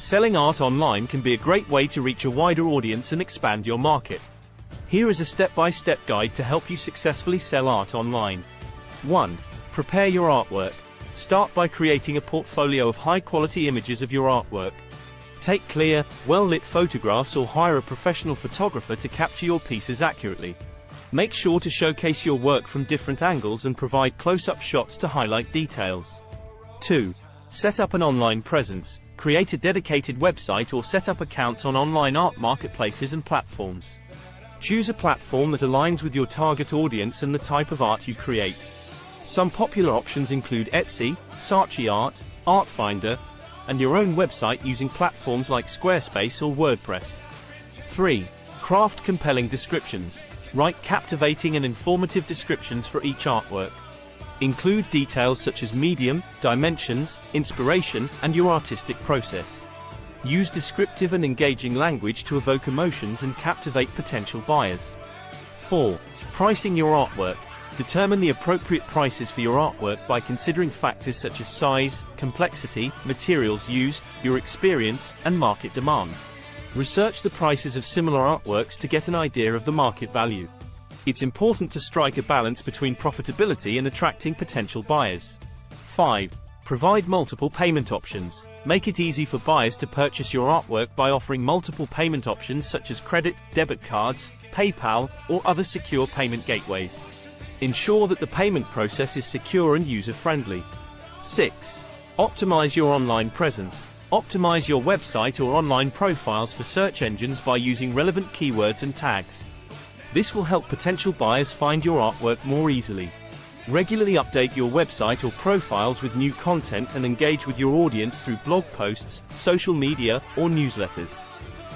Selling art online can be a great way to reach a wider audience and expand your market. Here is a step-by-step guide to help you successfully sell art online. 1. Prepare your artwork. Start by creating a portfolio of high-quality images of your artwork. Take clear, well-lit photographs or hire a professional photographer to capture your pieces accurately. Make sure to showcase your work from different angles and provide close-up shots to highlight details. 2. Set up an online presence. Create a dedicated website or set up accounts on online art marketplaces and platforms. Choose a platform that aligns with your target audience and the type of art you create. Some popular options include Etsy, Saatchi, Artfinder, and your own website using platforms like Squarespace or WordPress. 3. Craft compelling descriptions. Write captivating and informative descriptions for each artwork. Include details such as medium, dimensions, inspiration, and your artistic process. Use descriptive and engaging language to evoke emotions and captivate potential buyers. 4. Pricing your artwork. Determine the appropriate prices for your artwork by considering factors such as size, complexity, materials used, your experience, and market demand. Research the prices of similar artworks to get an idea of the market value. It's important to strike a balance between profitability and attracting potential buyers. 5. Provide multiple payment options. Make it easy for buyers to purchase your artwork by offering multiple payment options such as credit, debit cards, PayPal, or other secure payment gateways. Ensure that the payment process is secure and user-friendly. 6. Optimize your online presence. Optimize your website or online profiles for search engines by using relevant keywords and tags. This will help potential buyers find your artwork more easily. Regularly update your website or profiles with new content and engage with your audience through blog posts, social media, or newsletters.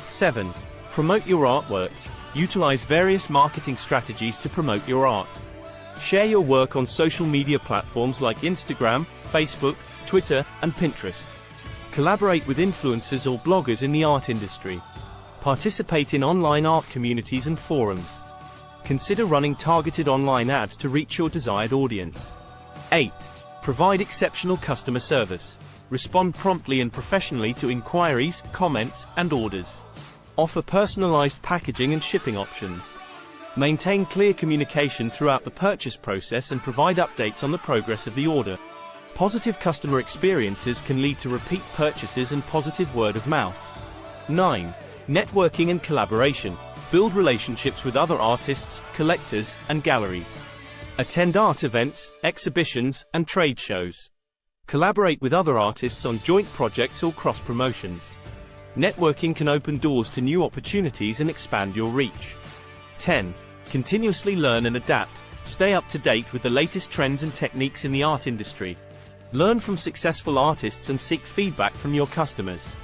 7. Promote your artwork. Utilize various marketing strategies to promote your art. Share your work on social media platforms like Instagram, Facebook, Twitter, and Pinterest. Collaborate with influencers or bloggers in the art industry. Participate in online art communities and forums. Consider running targeted online ads to reach your desired audience. 8. Provide exceptional customer service. Respond promptly and professionally to inquiries, comments, and orders. Offer personalized packaging and shipping options. Maintain clear communication throughout the purchase process and provide updates on the progress of the order. Positive customer experiences can lead to repeat purchases and positive word of mouth. 9. Networking and collaboration. Build relationships with other artists, collectors, and galleries. Attend art events, exhibitions, and trade shows. Collaborate with other artists on joint projects or cross-promotions. Networking can open doors to new opportunities and expand your reach. 10. Continuously learn and adapt. Stay up to date with the latest trends and techniques in the art industry. Learn from successful artists and seek feedback from your customers.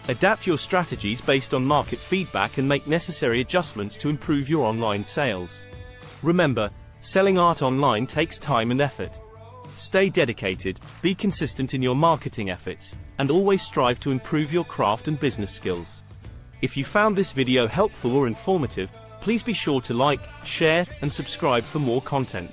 Adapt your strategies based on market feedback and make necessary adjustments to improve your online sales. Remember, selling art online takes time and effort. Stay dedicated, be consistent in your marketing efforts, and always strive to improve your craft and business skills. If you found this video helpful or informative, please be sure to like, share, and subscribe for more content.